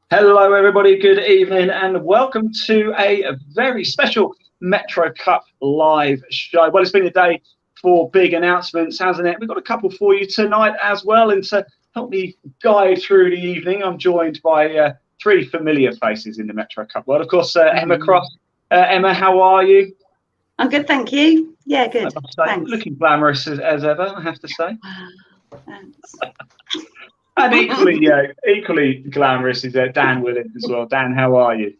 Hello, everybody. Good evening, and welcome to a very special Metro Cup live show. Well, it's been a day for big announcements, hasn't it? We've got a couple for you tonight as well. And to help me guide through the evening, I'm joined by three familiar faces in the Metro Cup world. Of course, Emma Cross. Emma, how are you? I'm good, thank you. Yeah, good. Thanks. Looking glamorous as ever, I have to say. Thanks. And equally glamorous is Dan Williams as well. Dan, how are you?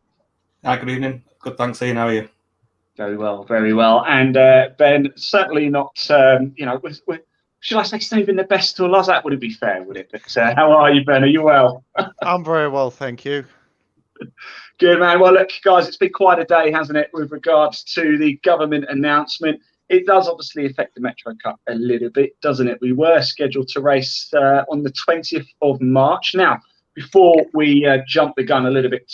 Hi, good evening. Good, thanks, Ian. How are you? Very well, very well. And Ben, certainly not, should I say saving the best till last? That wouldn't be fair, would it? But how are you, Ben? Are you well? I'm very well, thank you. Good, man. Well, look, guys, it's been quite a day, hasn't it, with regards to the government announcement. It does obviously affect the Metro Cup a little bit, doesn't it? We were scheduled to race on the 20th of March. Now, before we jump the gun a little bit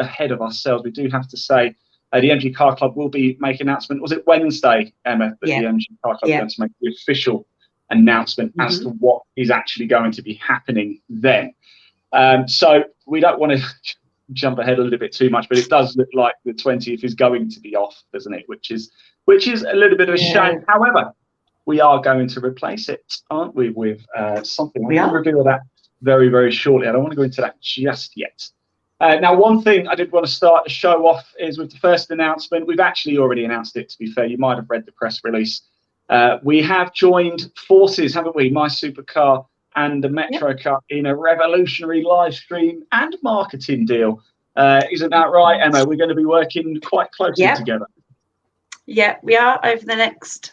ahead of ourselves, we do have to say the MG Car Club will be making an announcement. Was it Wednesday, Emma, that the MG Car Club is going to make the official announcement as to what is actually going to be happening then? So we don't want to jump ahead a little bit too much, but it does look like the 20th is going to be off, doesn't it? Which is a little bit of a shame. However, we are going to replace it, aren't we, with something. I'm going to reveal that very, very shortly. I don't want to go into that just yet. Now, one thing I did want to start the show off is with the first announcement. We've actually already announced it, to be fair. You might have read the press release. We have joined forces, haven't we? My Supercar and the Metro Cup in a revolutionary live stream and marketing deal. Isn't that right, Emma? We're going to be working quite closely together. Yeah, we are. Over the next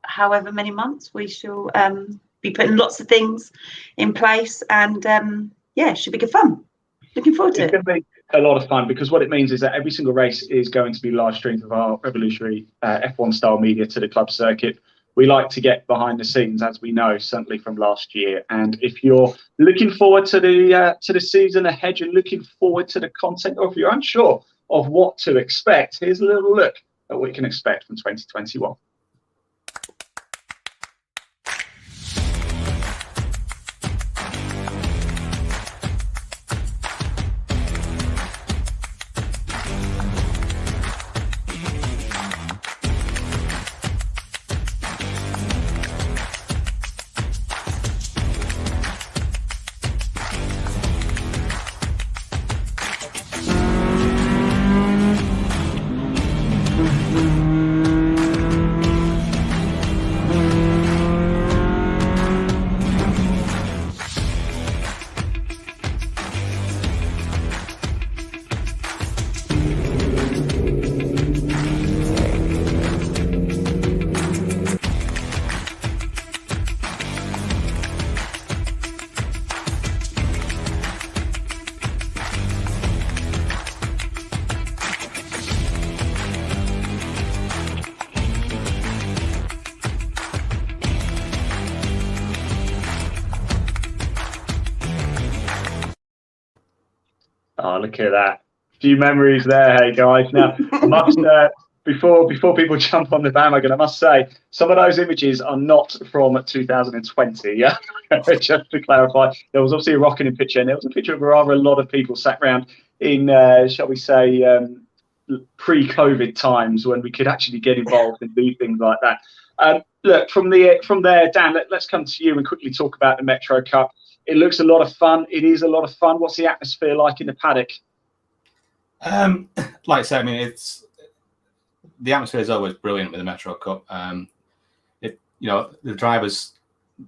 however many months, we shall be putting lots of things in place, and it should be good fun. Looking forward to it. It's going to be a lot of fun, because what it means is that every single race is going to be live streamed with our revolutionary F1 style media to the club circuit. We like to get behind the scenes, as we know, certainly from last year. And if you're looking forward to the season ahead, you're looking forward to the content, or if you're unsure of what to expect, here's a little look at what you can expect from 2021. Oh, look at that. A few memories there, hey, guys. Now, I must, before people jump on the bandwagon, I must say, some of those images are not from 2020, yeah? Just to clarify, there was obviously a rocking picture, and there was a picture of rather a lot of people sat around in, shall we say, pre-COVID times when we could actually get involved and do things like that. Look, from there, Dan, let's come to you and quickly talk about the Metro Cup. It looks a lot of fun. It is a lot of fun. What's the atmosphere like in the paddock? Like I said, I mean, the atmosphere is always brilliant with the Metro Cup. The drivers,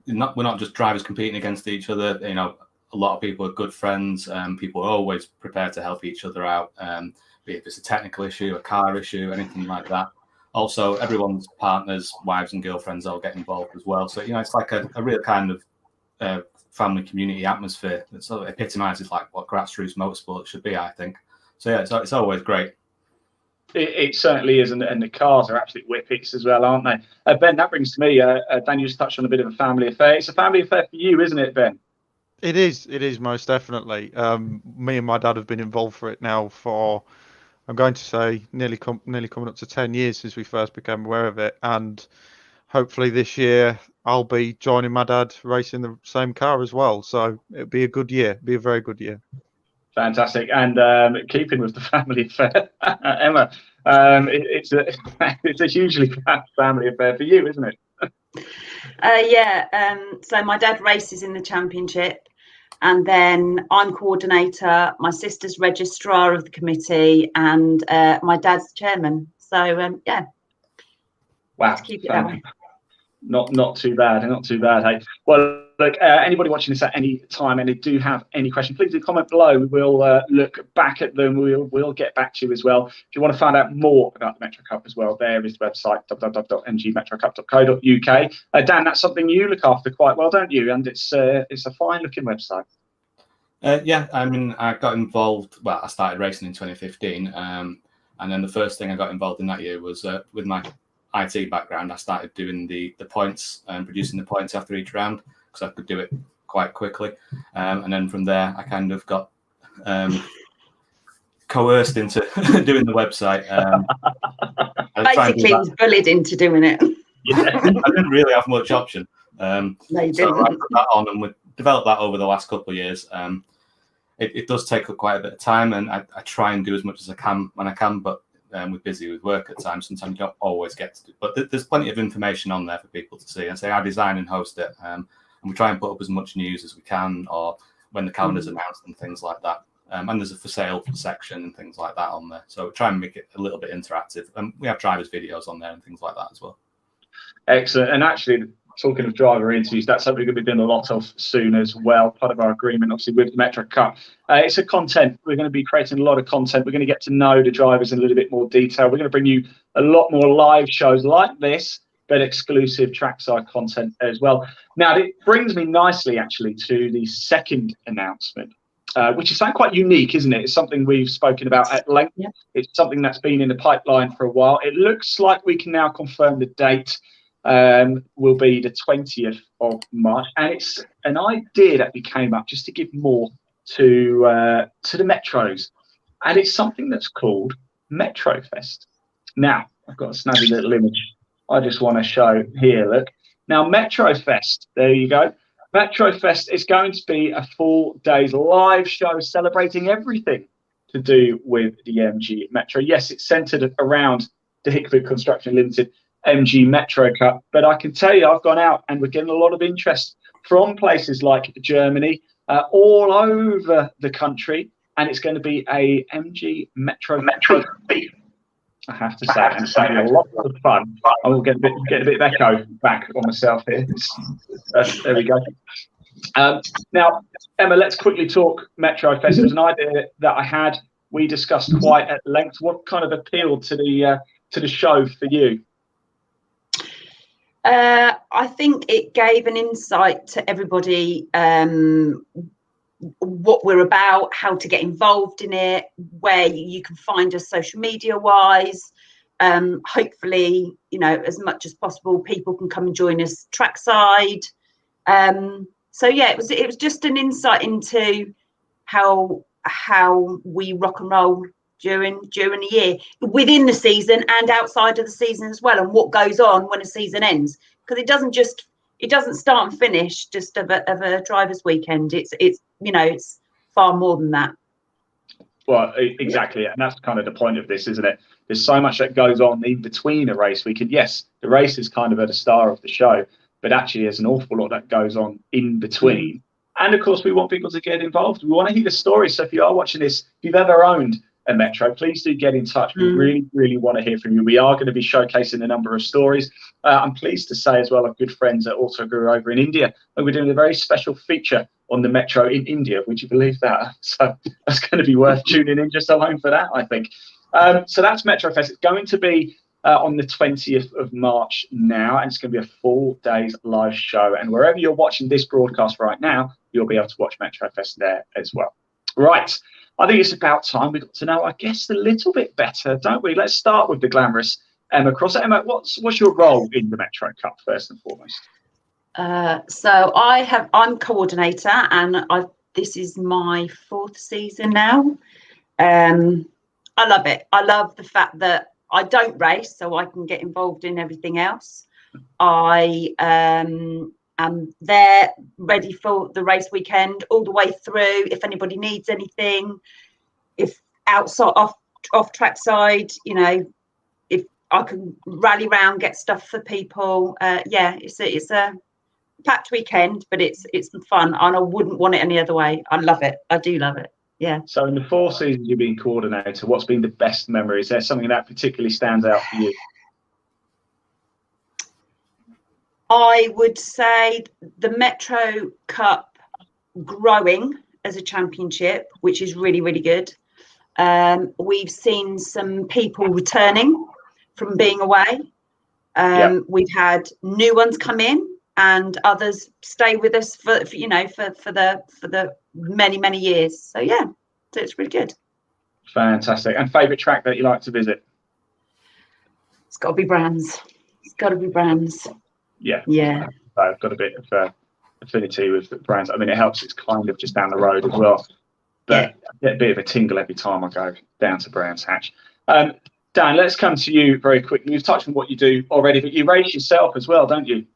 we're not just drivers competing against each other. You know, a lot of people are good friends. People are always prepared to help each other out, be it if it's a technical issue, a car issue, anything like that. Also, everyone's partners, wives and girlfriends all get involved as well. So, it's like a real kind of family community atmosphere that sort of epitomizes like what grassroots motorsport should be, I think. So yeah, it's always great. It certainly is, and the cars are absolute whippets as well, aren't they? Ben, that brings to me, Dan, you just touched on a bit of a family affair. It's a family affair for you, isn't it, Ben? It is most definitely. Me and my dad have been involved for it now for, I'm going to say, nearly coming up to 10 years since we first became aware of it, and hopefully this year I'll be joining my dad racing the same car as well. So it'll be a good year. It'll be a very good year. Fantastic. And keeping with the family affair, Emma, it's a hugely family affair for you, isn't it? So my dad races in the championship, and then I'm coordinator. My sister's registrar of the committee, and my dad's chairman. So Wow. to keep it that way. Not too bad. Hey, well, look, anybody watching this at any time and they do have any questions, please do comment below. We will look back at them. We'll get back to you as well. If you want to find out more about the Metro Cup as well, there is the website www.mgmetrocup.co.uk. Dan, that's something you look after quite well, don't you? And it's a fine looking website. Yeah, I mean, I got involved. Well, I started racing in 2015, and then the first thing I got involved in that year was with my IT background. I started doing the points and producing the points after each round because I could do it quite quickly, and then from there I kind of got coerced into doing the website. Basically, was bullied into doing it. Yeah, I didn't really have much option. No, you so didn't. I put that on, and we developed that over the last couple of years. It does take up quite a bit of time, and I try and do as much as I can when I can, but we're busy with work at times. Sometimes you don't always get to do it. But there's plenty of information on there for people to see. And say I design and host it, and we try and put up as much news as we can, or when the calendar's announced and things like that. And there's a for sale section and things like that on there. So we try and make it a little bit interactive. And we have drivers' videos on there and things like that as well. Excellent. And actually, talking of driver interviews, that's something we're going to be doing a lot of soon as well. Part of our agreement, obviously, with the Metro Cup. It's a content. We're going to be creating a lot of content. We're going to get to know the drivers in a little bit more detail. We're going to bring you a lot more live shows like this, but exclusive trackside content as well. Now, it brings me nicely, actually, to the second announcement, which is something quite unique, isn't it? It's something we've spoken about at length. Yeah. It's something that's been in the pipeline for a while. It looks like we can now confirm the date. Will be the 20th of March, and it's an idea that we came up just to give more to the metros, and it's something that's called Metrofest. Now, I've got a snazzy little image I just want to show here. Look, now Metrofest. There you go. Metrofest is going to be a 4 days live show celebrating everything to do with the MG Metro. Yes, it's centered around the Hickford Construction Limited MG Metro Cup, but I can tell you I've gone out and we're getting a lot of interest from places like Germany, all over the country, and it's going to be a MG Metro beef. I have to say, and it's going to be a lot of fun. I will get a bit of echo back on myself here. There we go. Now, Emma, let's quickly talk Metrofest. It was an idea that I had. We discussed quite at length. What kind of appealed to the show for you? I think it gave an insight to everybody, what we're about, how to get involved in it, where you can find us social media wise. Hopefully, as much as possible, people can come and join us trackside. So yeah, it was just an insight into how we rock and roll during the year, within the season and outside of the season as well, and what goes on when a season ends, because it doesn't start and finish just of a driver's weekend. It's far more than that. Well, exactly, and that's kind of the point of this, isn't it? There's so much that goes on in between a race weekend. Yes, the race is kind of at the star of the show, but actually there's an awful lot that goes on in between. And of course, we want people to get involved. We want to hear the stories. So if you are watching this, if you've ever owned a Metro, please do get in touch. We really want to hear from you. We are going to be showcasing a number of stories. I'm pleased to say as well, our good friends at Autoguru over in India, and we're doing a very special feature on the Metro in India. Would you believe that? So that's going to be worth tuning in just alone for that, I think. So that's Metrofest. It's going to be on the 20th of March now, and it's going to be a 4 days live show. And wherever you're watching this broadcast right now, you'll be able to watch Metrofest there as well. Right. I think it's about time we got to know, I guess, a little bit better, don't we? Let's start with the glamorous Emma Cross. Emma, what's your role in the Metro Cup, first and foremost? So I'm coordinator, and this is my 4th season now. I love it. I love the fact that I don't race, so I can get involved in everything else. I they're ready for the race weekend all the way through. If anybody needs anything, if outside off track side, you know, if I can rally round, get stuff for people. It's a packed weekend, but it's fun, and I wouldn't want it any other way. I love it. I do love it. Yeah. So in the 4 seasons you've been coordinator, what's been the best memory? Is there something that particularly stands out for you? I would say the Metro Cup growing as a championship, which is really, really good. We've seen some people returning from being away. We've had new ones come in, and others stay with us for the many years. So yeah, so it's really good. Fantastic. And favourite track that you like to visit? It's got to be Brands. It's got to be Brands. Yeah. I've got a bit of affinity with the Brands. I mean, it helps. It's kind of just down the road as well. But I get a bit of a tingle every time I go down to Brands Hatch. Dan, let's come to you very quickly. You've touched on what you do already, but you race yourself as well, don't you?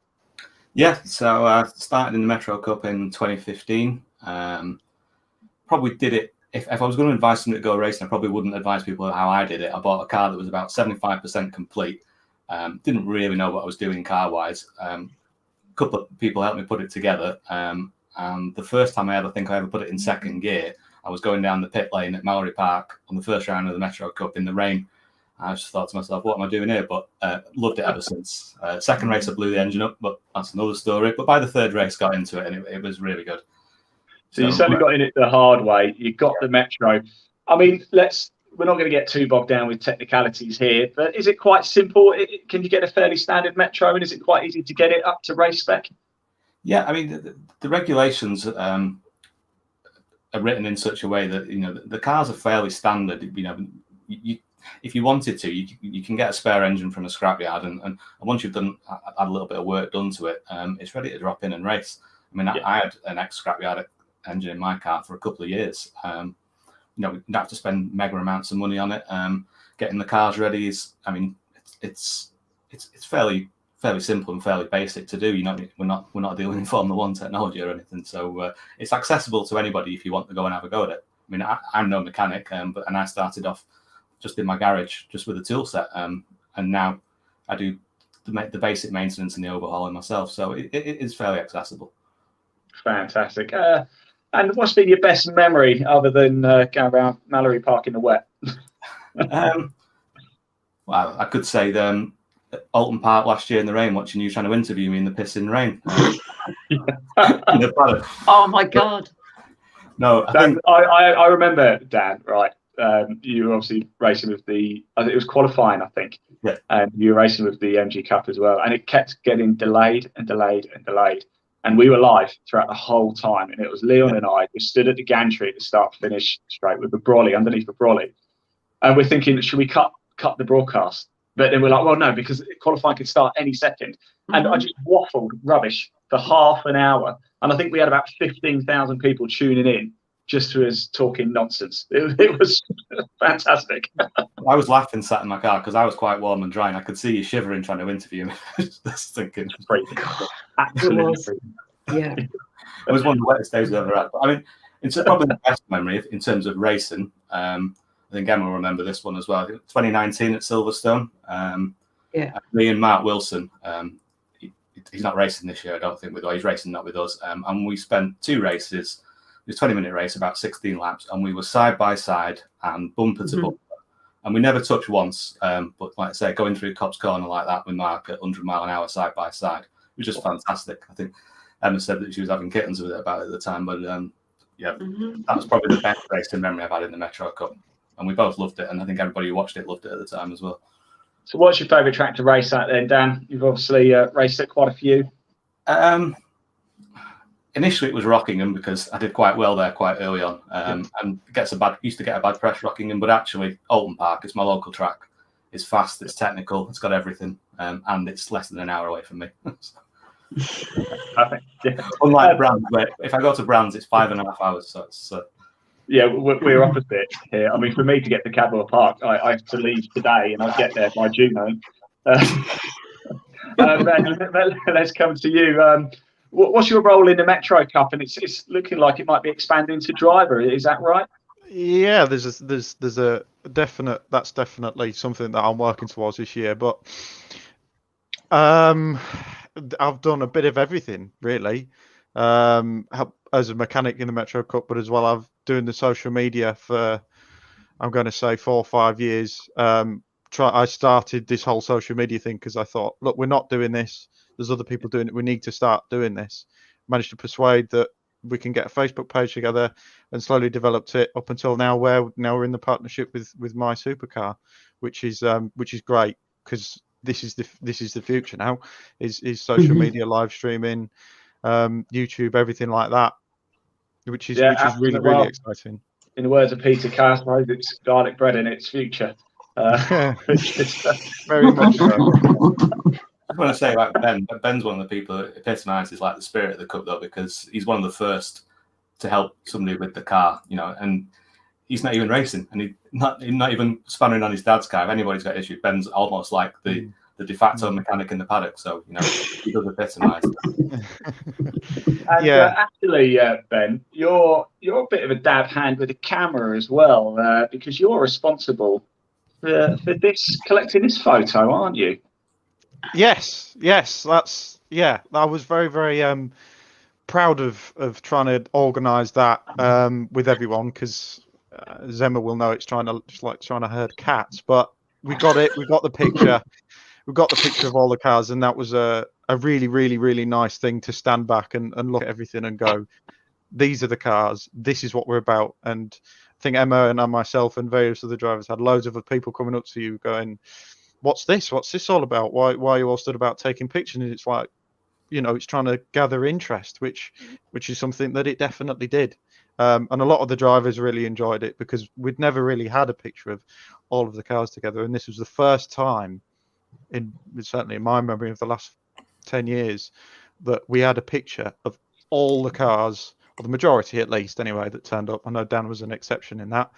Yeah, so I started in the Metro Cup in 2015. Probably did it, if I was going to advise somebody to go racing, I probably wouldn't advise people how I did it. I bought a car that was about 75% complete. Didn't really know what I was doing car-wise. A couple of people helped me put it together. And the first time I ever put it in second gear, I was going down the pit lane at Mallory Park on the first round of the Metro Cup in the rain. I just thought to myself, what am I doing here? But loved it ever since. Second race, I blew the engine up, but that's another story. But by the third race, got into it, and it was really good. So you certainly got in it the hard way. You got the Metro. I mean, we're not going to get too bogged down with technicalities here, but is it quite simple? Can you get a fairly standard Metro, and is it quite easy to get it up to race spec? Yeah, I mean, the regulations are written in such a way that, you know, the cars are fairly standard. You know, if you wanted to, you can get a spare engine from a scrapyard, and once you've had a little bit of work done to it, it's ready to drop in and race. I mean, I had an ex-scrapyard engine in my car for a couple of years. You know, we didn't have to spend mega amounts of money on it. Getting the cars ready is, I mean, it's fairly simple and fairly basic to do. You know, we're not dealing in Formula 1 technology or anything, so it's accessible to anybody if you want to go and have a go at it. I mean, I'm no mechanic, but I started off just in my garage, just with a tool set, and now I do the basic maintenance and the overhauling myself. So it is fairly accessible. Fantastic. And what's been your best memory other than going around Mallory Park in the wet? Well, I could say Alton Park last year in the rain, watching you trying to interview me in the pissing rain. Oh my God! No, I remember, Dan. Right, you were obviously racing with I think it was qualifying. I think, yeah, and you were racing with the MG Cup as well, and it kept getting delayed and delayed and delayed. And we were live throughout the whole time. And it was Leon and I who stood at the gantry at the start-finish straight with the brolly, underneath the brolly. And we're thinking, should we cut the broadcast? But then we're like, well, no, because qualifying could start any second. And I just waffled rubbish for half an hour. And I think we had about 15,000 people tuning in just to us talking nonsense. It was fantastic. I was laughing sat in my car because I was quite warm and dry, and I could see you shivering trying to interview me. Just thinking, absolutely. Yeah, it was one of the wettest days I've ever had. But I mean, it's probably the best memory in terms of racing. I think Emma will remember this one as well. 2019 at Silverstone. Me and Mark Wilson. He's not racing this year, I don't think. He's racing not with us. And we spent 2 races. It was a 20-minute race, about 16 laps, and we were side by side and bumper to bumper. And we never touched once. But like I say, going through Cops Corner like that with Mark at 100 mile an hour side by side, it was just fantastic. I think Emma said that she was having kittens with it about it at the time. But that was probably the best racing memory I've had in the Metro Cup. And we both loved it. And I think everybody who watched it loved it at the time as well. So what's your favourite track to race at then, Dan? You've obviously raced at quite a few. Initially, it was Rockingham because I did quite well there quite early on, and used to get a bad press Rockingham. But actually, Alton Park, it's my local track. It's fast, it's technical, it's got everything, and it's less than an hour away from me. Perfect. Yeah. Unlike Brands, where if I go to Brands, it's 5.5 hours. So it's yeah, we're opposite here. I mean, for me to get to Cadwell Park, I have to leave today, and I'll get there by June. Let's come to you. What's your role in the Metro Cup? And it's looking like it might be expanding to driver. Is that right? Yeah, there's a definite, that's definitely something that I'm working towards this year. But I've done a bit of everything really. As a mechanic in the Metro Cup, but as well I've doing the social media for, I'm going to say 4 or 5 years. I started this whole social media thing because I thought, look, we're not doing this. There's other people doing it. We need to start doing this. Managed to persuade that we can get a Facebook page together, and slowly developed it up until now, where we're in the partnership with My Supercar, which is great, because this is the future now. Is social media, live streaming, YouTube, everything like that, which is really exciting. In the words of Peter Castro, it's garlic bread in its future. Very much so. I want to say about Ben. Ben's one of the people that epitomises like the spirit of the cup, though, because he's one of the first to help somebody with the car, and he's not even racing, and he's not even spanning on his dad's car. If anybody's got issues, Ben's almost like the de facto mechanic in the paddock. So he does epitomise. Actually, Ben, you're a bit of a dab hand with the camera as well, because you're responsible for collecting this photo, aren't you? Yes, I was very, very proud of trying to organise that with everyone, because Emma will know it's like trying to herd cats. But we got it. We got the picture. We got the picture of all the cars, and that was a really, really, really nice thing to stand back and look at everything and go, these are the cars. This is what we're about. And I think Emma and myself and various other drivers had loads of people coming up to you going, what's this? What's this all about? Why are you all stood about taking pictures? And it's like, it's trying to gather interest, which is something that it definitely did. And a lot of the drivers really enjoyed it, because we'd never really had a picture of all of the cars together. And this was the first time, certainly in my memory of the last 10 years, that we had a picture of all the cars, or the majority at least anyway, that turned up. I know Dan was an exception in that.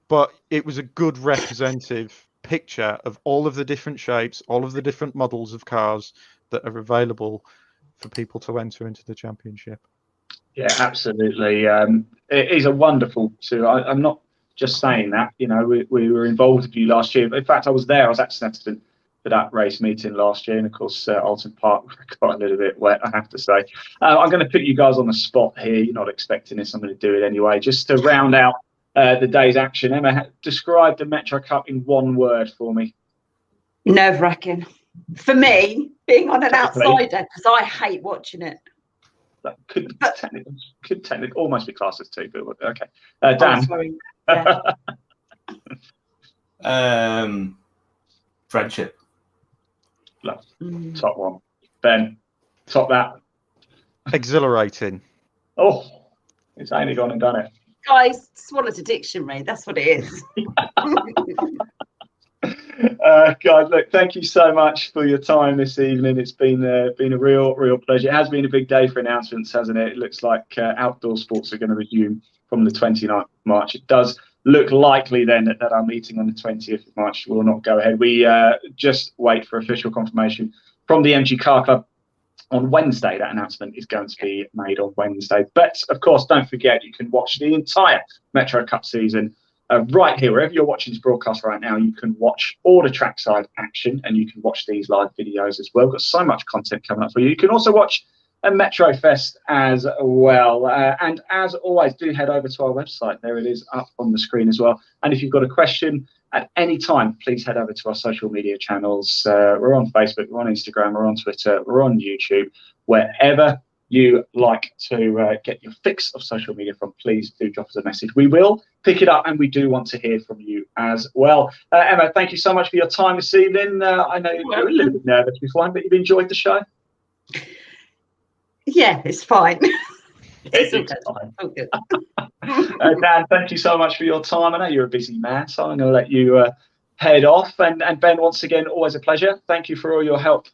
But it was a good representative picture of all of the different shapes, all of the different models of cars that are available for people to enter into the championship. Yeah, absolutely. It is a wonderful tour. I'm not just saying that. We were involved with you last year. In fact, I was there. I was at Snetterton for that race meeting last year, and of course, Alton Park got a little bit wet, I have to say. I'm going to put you guys on the spot here. You're not expecting this. I'm going to do it anyway, just to round out the day's action. Emma, describe the Metro Cup in one word for me. Nerve-wracking. For me, being on an outsider, because I hate watching it. That could technically almost be classed as two, but okay. Dan. Friendship. Top one. Ben, top that. Exhilarating. Oh, it's only gone and done it. Guys, swallowed a dictionary. That's what it is. Guys, look, thank you so much for your time this evening. It's been a real pleasure. It has been a big day for announcements, hasn't it? It looks like outdoor sports are going to resume from the 29th of March. It does look likely then that our meeting on the 20th of March will not go ahead. We just wait for official confirmation from the MG Car Club on Wednesday. That announcement is going to be made on Wednesday. But of course, don't forget, you can watch the entire Metro Cup season right here, wherever you're watching this broadcast right now. You can watch all the trackside action, and you can watch these live videos as well. We've got so much content coming up for you. You can also watch a Metro Fest as well. And as always, do head over to our website. There it is up on the screen as well. And if you've got a question at any time, please head over to our social media channels. We're on Facebook, we're on Instagram, we're on Twitter, we're on YouTube. Wherever you like to get your fix of social media from, please do drop us a message. We will pick it up, and we do want to hear from you as well. Emma, thank you so much for your time this evening. I know you were a little bit nervous before, but you've enjoyed the show? Yeah, it's fine. It's fine. Okay. Dan, thank you so much for your time. I know you're a busy man, so I'm going to let you head off. And Ben, once again, always a pleasure. Thank you for all your help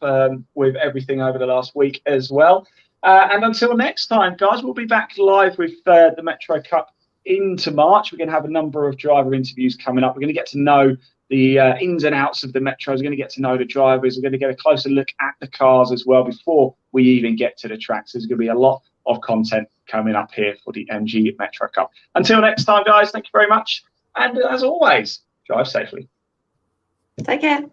with everything over the last week as well. And until next time, guys, we'll be back live with the Metro Cup into March. We're going to have a number of driver interviews coming up. We're going to get to know the ins and outs of the Metros. We're going to get to know the drivers. We're going to get a closer look at the cars as well before we even get to the tracks. There's going to be a lot of content coming up here for the MG Metro Cup. Until next time, guys, thank you very much. And as always, drive safely. Take care.